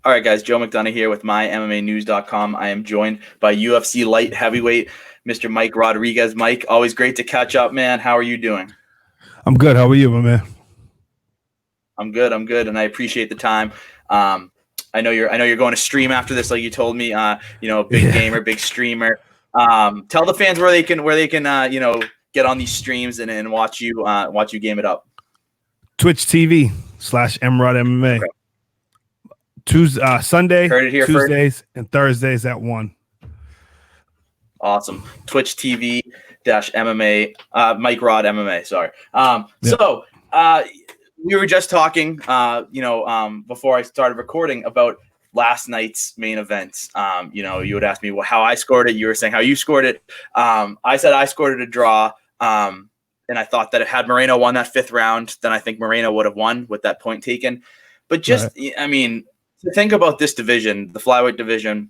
All right, guys, Joe McDonough here with MyMMAnews.com. I am joined by UFC light heavyweight, Mr. Mike Rodriguez. Mike, always great to catch up, man. How are you doing? I'm good. How are you, my man? I'm good, and I appreciate the time. I know you're going to stream after this, like you told me. Big gamer, big streamer. Tell the fans where they can get on these streams and watch you game it up. Twitch TV/MRodMMA. Okay. Sunday, Heard it here Tuesdays, first. and Thursdays at 1. Awesome. Twitch TV-MMA, Mike Rod MMA. Sorry. So we were just talking, before I started recording about last night's main event. You would ask me how I scored it. You were saying how you scored it. I said I scored it a draw. And I thought that if had Moreno won that 5th round, then I think Moreno would have won with that point taken. But to think about this division, the flyweight division,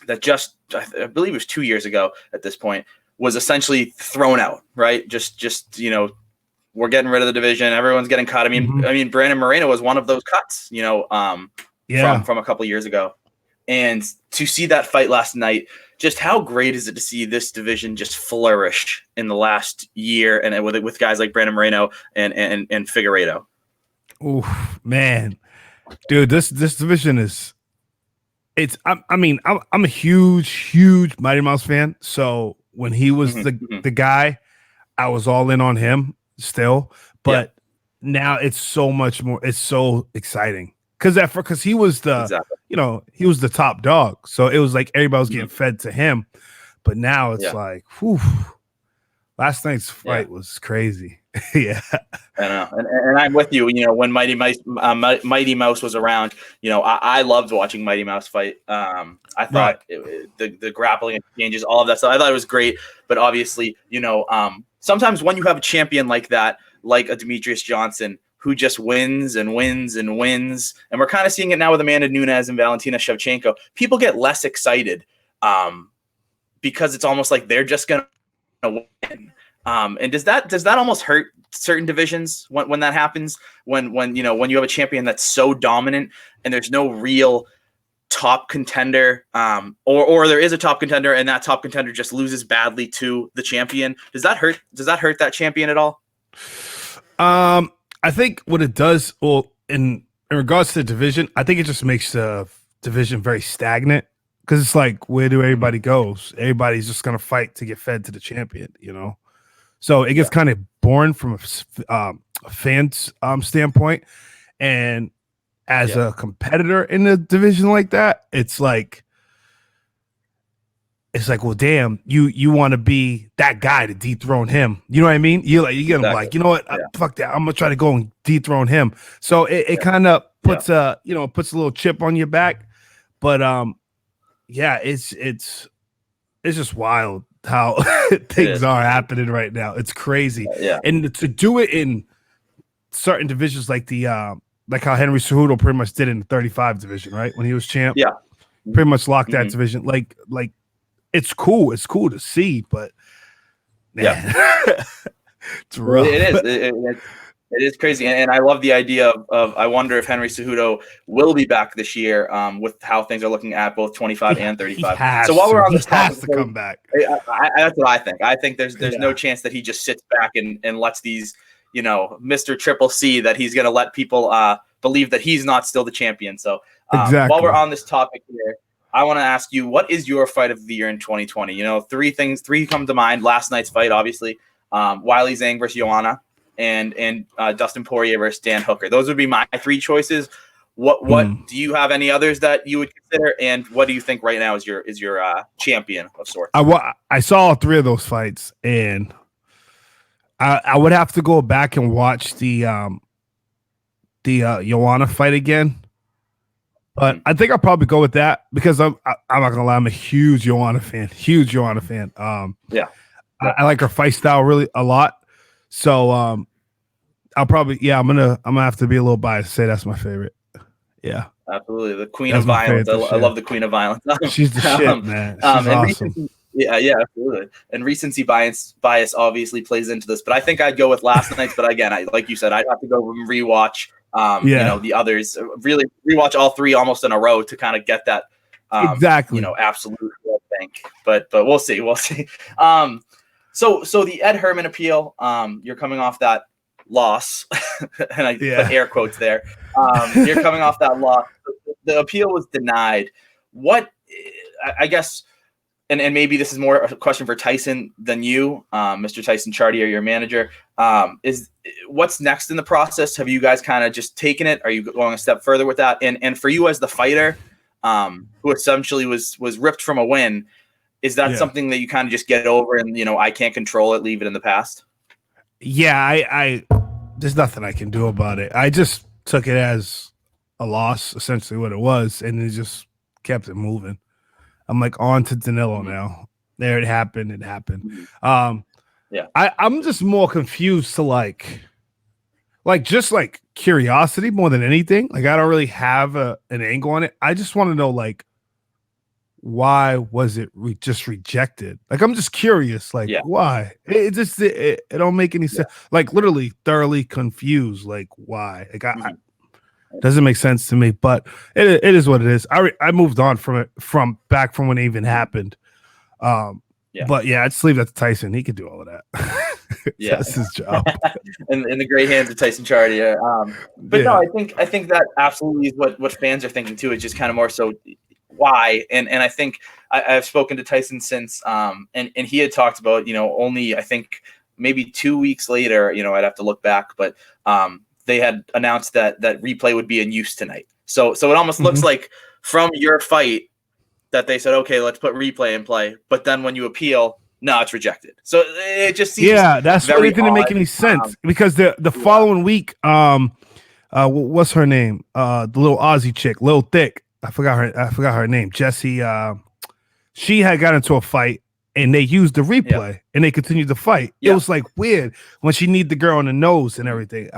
that I believe it was 2 years ago at this point, was essentially thrown out, right? We're getting rid of the division. Everyone's getting cut. I mean, Brandon Moreno was one of those cuts, from a couple of years ago. And to see that fight last night, just how great is it to see this division just flourish in the last year, and with guys like Brandon Moreno and Figueiredo. Oh man, dude, this division is. I'm a huge Mighty Mouse fan. So when he was the guy, I was all in on him still. But now it's so much more. It's so exciting because he was he was the top dog. So it was like everybody was getting fed to him. But now it's like, whew, last night's fight was crazy. Yeah, I know, and I'm with you. When Mighty Mouse was around, I loved watching Mighty Mouse fight. I thought the grappling exchanges, all of that stuff, I thought it was great. But obviously, sometimes when you have a champion like that, like a Demetrius Johnson, who just wins and wins and wins, and we're kind of seeing it now with Amanda Nunes and Valentina Shevchenko, people get less excited because it's almost like they're just gonna win. And does that almost hurt certain divisions when that happens? When you have a champion that's so dominant and there's no real top contender, or there is a top contender and that top contender just loses badly to the champion. Does that hurt that champion at all? I think what it does, in regards to the division, I think it just makes the division very stagnant. Because it's like, where do everybody goes? Everybody's just gonna fight to get fed to the champion, So it gets kind of boring from a fan's standpoint. And as a competitor in a division like that, it's like, well, damn, you want to be that guy to dethrone him. You know what I mean? You get like, you know what? Fuck that. I'm gonna try to go and dethrone him. So it kind of puts puts a little chip on your back. But it's just wild how things are happening right now. It's crazy. And to do it in certain divisions like like how Henry Cejudo pretty much did in the 35 division, right? When he was champ. Yeah. Pretty much locked that division. Like it's cool. It's cool to see, but man, it's rough. It is. It is crazy, and I love the idea of I wonder if Henry Cejudo will be back this year with how things are looking at both 25 and 35. So while we're on this topic, has to come back. That's what I think. I think there's no chance that he just sits back and lets these, Mr. Triple C, that he's going to let people believe that he's not still the champion. So while we're on this topic here, I want to ask you, what is your fight of the year in 2020? Three come to mind. Last night's fight, obviously, Wiley Zhang versus Joanna. And Dustin Poirier versus Dan Hooker. Those would be my 3 choices. What do you have any others that you would consider? And what do you think right now is your champion of sorts? I saw all 3 of those fights, and I would have to go back and watch the Joanna fight again. But I think I'll probably go with that because I'm not gonna lie, I'm a huge Joanna fan. I like her fight style really a lot. So I'll probably I'm gonna have to be a little biased to say that's my favorite. Yeah, absolutely, the Queen of Violence. I love the Queen of Violence. She's the shit, man. She's awesome. Absolutely. And recency bias obviously plays into this, but I think I'd go with last night's. But again, like you said, I'd have to go rewatch The others. Really rewatch all three almost in a row to kind of get that exactly. Absolute think. But we'll see. So the Ed Herman appeal, you're coming off that loss, and I put air quotes there. You're coming off that loss. The appeal was denied. What, I guess, and maybe this is more a question for Tyson than you, Mr. Tyson Chartier, your manager, is what's next in the process? Have you guys kind of just taken it? Are you going a step further with that? And for you as the fighter, who essentially was ripped from a win, is that something that you kind of just get over and, I can't control it, leave it in the past? Yeah, I there's nothing I can do about it. I just took it as a loss, essentially what it was, and it just kept it moving. I'm like on to Danillo now. There, it happened. I'm just more confused to like just like curiosity more than anything. Like I don't really have an angle on it. I just want to know like why was it just rejected? Like I'm just curious. Like why? It don't make any sense. Like literally thoroughly confused. Like why? Like I doesn't make sense to me, but it is what it is. I moved on from it from when it even happened. But I'd just leave that to Tyson. He could do all of that. That's his job. in the great hands of Tyson Chartier. No, I think that absolutely is what fans are thinking too. It's just kind of more so why. And I think I've spoken to Tyson since, and he had talked about only I think maybe 2 weeks later. I'd have to look back, but they had announced that replay would be in use tonight. So it almost looks like from your fight that they said, okay, let's put replay in play. But then when you appeal, no, it's rejected. So it just seems that's what it didn't make any sense because the following week, what's her name? The little Aussie chick, Lil Thick. I forgot her name. Jessie. She had got into a fight and they used the replay and they continued to fight. It was like weird when she kneed the girl in the nose and everything.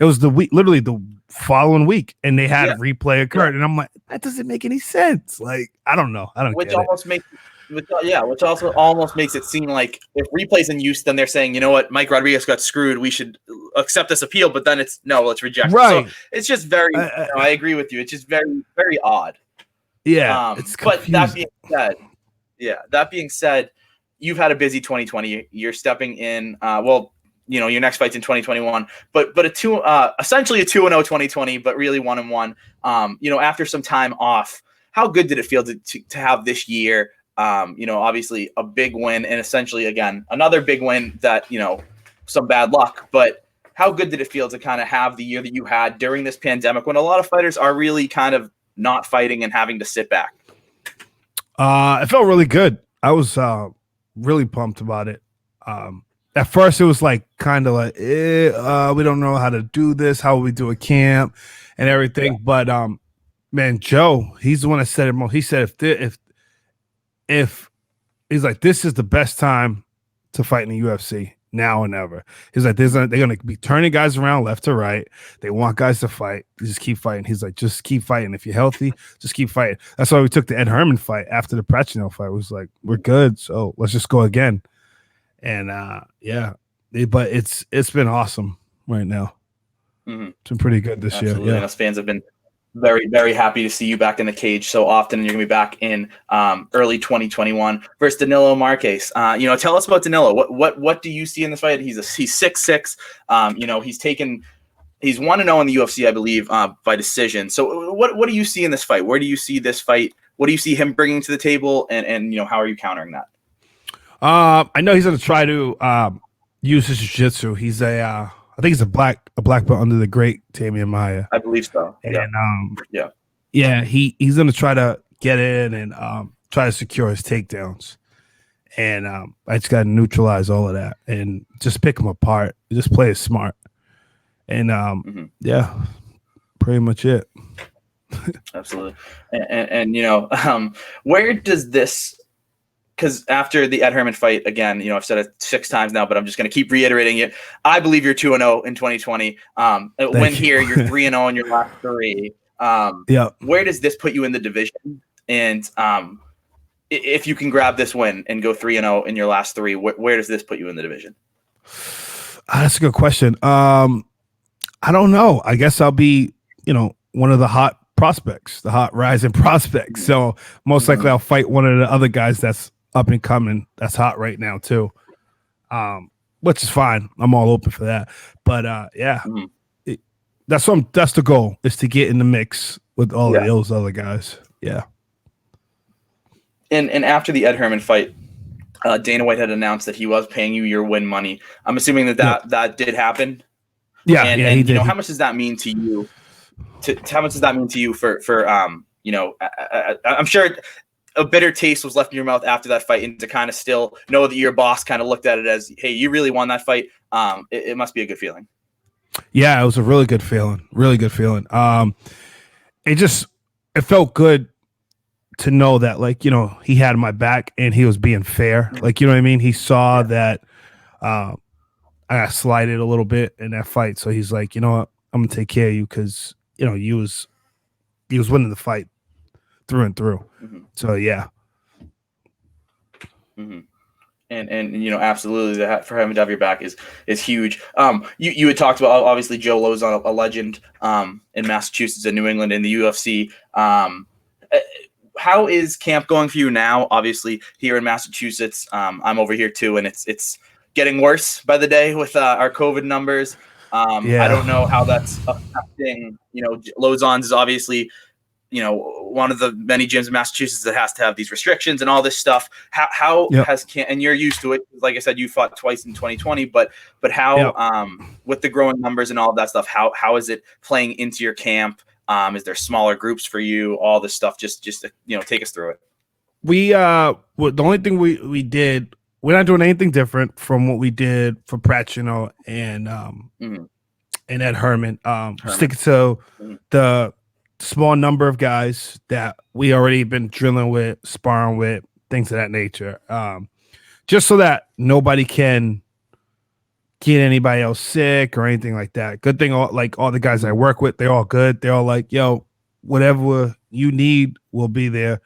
It was literally the following week, and they had a replay occurred, and I'm like, that doesn't make any sense. Like, I don't know. Which also almost makes it seem like if replay's in use, then they're saying, you know what, Mike Rodriguez got screwed. We should accept this appeal, but then it's rejected. Right. So it's just very. I agree with you. It's just very, very odd. Yeah. But that being said, you've had a busy 2020. You're stepping in. Your next fight's in 2021, but essentially a 2-0 2020, but really 1-1. After some time off, how good did it feel to have this year? Obviously a big win, and essentially again another big win that some bad luck. But how good did it feel to kind of have the year that you had during this pandemic, when a lot of fighters are really kind of not fighting and having to sit back? It felt really good. I was really pumped about it. At first, it was like kind of like, we don't know how to do this. How will we do a camp and everything? Yeah. But man, Joe, he's the one that said it most. He said if he's like, this is the best time to fight in the UFC now and ever. He's like, they're going to be turning guys around left to right. They want guys to fight. Just keep fighting. He's like, just keep fighting. If you're healthy, just keep fighting. That's why we took the Ed Herman fight after the Pacino fight. It was like, we're good, so let's just go again. And but it's been awesome right now. It's been pretty good this year. Yeah, us fans have been very, very happy to see you back in the cage so often, and you're gonna be back in early 2021 versus Danillo Marques. Tell us about Danillo. What do you see in this fight? He's 6'6". He's 1-0 in the UFC, I believe, by decision. So what do you see in this fight? Where do you see this fight? What do you see him bringing to the table? And how are you countering that? I know he's going to try to use his jiu-jitsu. He's I think he's a black belt under the great Damian Maia. I believe so. And he's going to try to get in and try to secure his takedowns. And I just got to neutralize all of that and just pick him apart. Just play it smart. And pretty much it. Absolutely. And where does this? Because after the Ed Herman fight, again, I've said it 6 times now, but I'm just going to keep reiterating it. I believe you're 2-0 in 2020. Here, you're 3-0 in your last 3. Where does this put you in the division? And if you can grab this win and go 3-0 in your last 3, where does this put you in the division? That's a good question. I I don't know. I guess I'll be, one of the hot prospects, the hot rising prospects. So most likely I'll fight one of the other guys that's up and coming, that's hot right now too. Which is fine. I'm all open for that. But that's the goal, is to get in the mix with all of those other guys. Yeah. And after the Ed Herman fight, Dana White had announced that he was paying you your win money. I'm assuming that did happen. Yeah, and he did. How much does that mean to you? How much does that mean to you for I'm sure a bitter taste was left in your mouth after that fight, and to kind of still know that your boss kind of looked at it as, hey, you really won that fight. It must be a good feeling. Yeah, it was a really good feeling. Really good feeling. It felt good to know that, like, he had my back and he was being fair. Like, you know what I mean? He saw that I got slighted a little bit in that fight. So he's like, you know what? I'm going to take care of you because, he was winning the fight through and through. Mm-hmm. So, yeah. Mm-hmm. And absolutely, for him to have your back is huge. You had talked about, obviously, Joe Lozon, a legend in Massachusetts and New England in the UFC. How is camp going for you now? Obviously, here in Massachusetts, I'm over here too, and it's getting worse by the day with our COVID numbers. I don't know how that's affecting. Lozon's is obviously, one of the many gyms in Massachusetts that has to have these restrictions and all this stuff. How has camp, and you're used to it. Like I said, you fought twice in 2020, but how with the growing numbers and all of that stuff, how is it playing into your camp? Is there smaller groups for you? All this stuff, just to, take us through it. The only thing we did, we're not doing anything different from what we did for Pratchino and Ed Herman. Sticking to the small number of guys that we already been drilling with, sparring with, things of that nature. Just so that nobody can get anybody else sick or anything like that. Good thing, all the guys I work with, they're all good. They're all like, yo, whatever you need, we'll be there.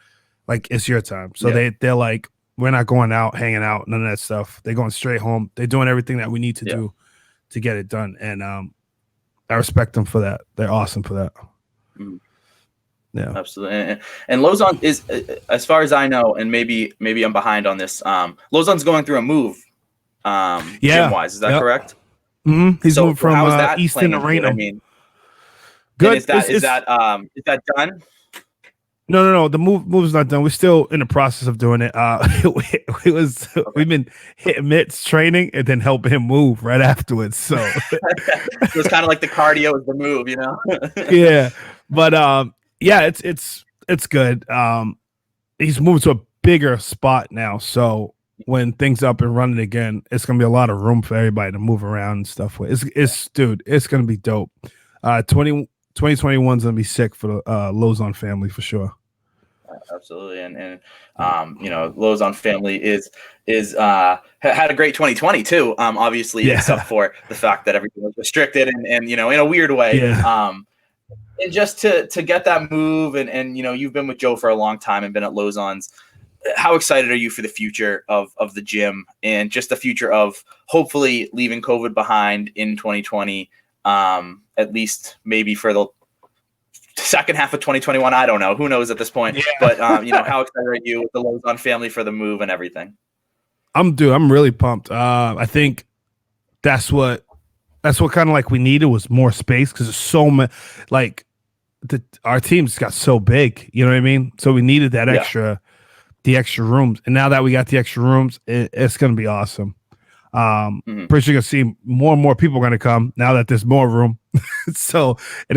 Like, it's your time. So they're like, we're not going out, hanging out, none of that stuff. They're going straight home. They're doing everything that we need to do to get it done. And I respect them for that. They're awesome for that. Yeah, absolutely. And Lozon is, as far as I know, and maybe I'm behind on this. Lozon's going through a move, gym wise. Is that correct? Mm-hmm. He's moved from Easton to Raynham. Good. Is that done? No. The move's not done. We're still in the process of doing it. We've been hitting mitts training and then helping him move right afterwards. So it was kind of like the cardio is the move, Yeah, but it's good. He's moved to a bigger spot now, so when things up and running again, it's gonna be a lot of room for everybody to move around and stuff with. It's gonna be dope. 2021 is gonna be sick for the Lozon family for sure. Absolutely, and Lozon family is had a great 2020 too. Obviously, except for the fact that everything was restricted and in a weird way. Yeah. And just to get that move, and you've been with Joe for a long time and been at Lozon's. How excited are you for the future of the gym and just the future of hopefully leaving COVID behind in 2020? At least maybe for the second half of 2021. I don't know. Who knows at this point? Yeah. But how excited are you with the Lozon family for the move and everything? I'm really pumped. I think that's what kind of like we needed was more space because there's so much. Like our team's got so big. You know what I mean? So we needed that extra. The extra rooms, and now that we got the extra rooms, it's going to be awesome. Pretty sure you're going to see more and more people going to come now that there's more room. So in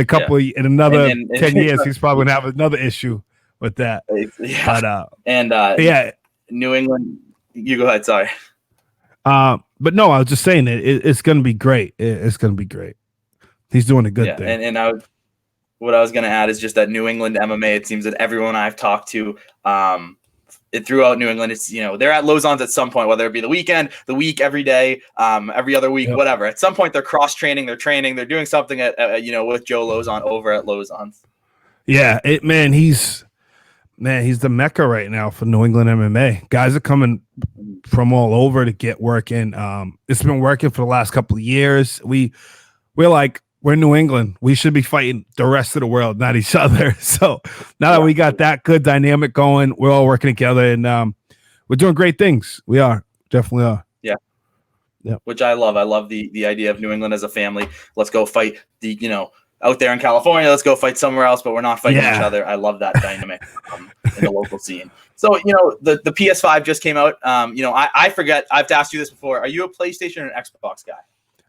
another 10 years, he's probably going to have another issue with that. But New England, you go ahead. Sorry. But no, I was just saying it's going to be great. It's going to be great. He's doing a good thing. And what I was going to add is just that New England MMA. It seems that everyone I've talked to, throughout New England, it's they're at Lozon's at some point, whether it be the weekend, the week, every day, every other week, whatever. At some point, they're cross training, they're training, they're doing something at with Joe Lozon over at Lozon's. Yeah, he's the mecca right now for New England MMA. Guys are coming from all over to get working. It's been working for the last couple of years. We're like we're in New England. We should be fighting the rest of the world, not each other. So now that we got that good dynamic going, we're all working together, and we're doing great things. We are, definitely are. Yeah, which I love. I love the idea of New England as a family. Let's go fight out there in California. Let's go fight somewhere else, but we're not fighting each other. I love that dynamic in the local scene. So, the PS5 just came out. I forget. I've asked you this before. Are you a PlayStation or an Xbox guy?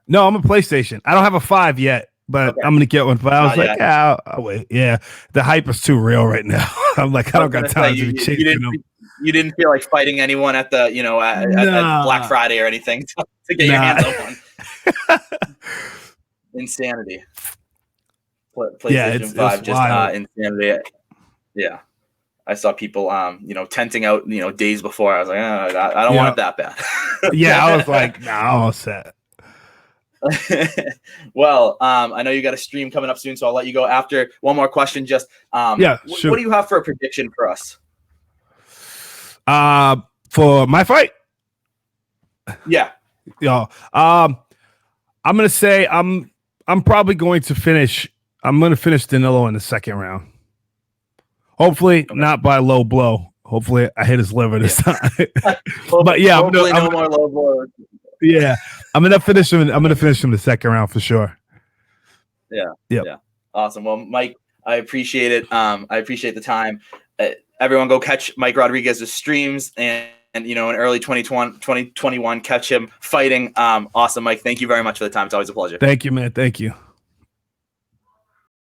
No, I'm a PlayStation. I don't have a 5 yet, but I'm gonna get one. But I was like, I'll wait. Yeah, the hype is too real right now. I'm like, I don't got time to be chasing them. You didn't feel like fighting anyone at the at Black Friday or anything to get your hands on one. Insanity. PlayStation 5 just insanity. Yeah. I saw people tenting out days before. I was like, I don't want it that bad. Yeah, I was like, no, I'm all set. Well, I know you got a stream coming up soon, so I'll let you go. After one more question, just sure. What do you have for a prediction for us? For my fight? Yeah. I'm gonna say I'm probably going to finish. I'm gonna finish Danillo in the second round. Hopefully not by low blow. Hopefully I hit his liver this time. But yeah, no more low blow. Yeah, I'm gonna finish him. I'm gonna finish him the second round for sure. Yeah. Awesome. Well, Mike, I appreciate it. I appreciate the time. Everyone go catch Mike Rodriguez's streams and in early 2021, catch him fighting. Awesome, Mike. Thank you very much for the time. It's always a pleasure. Thank you, man. Thank you.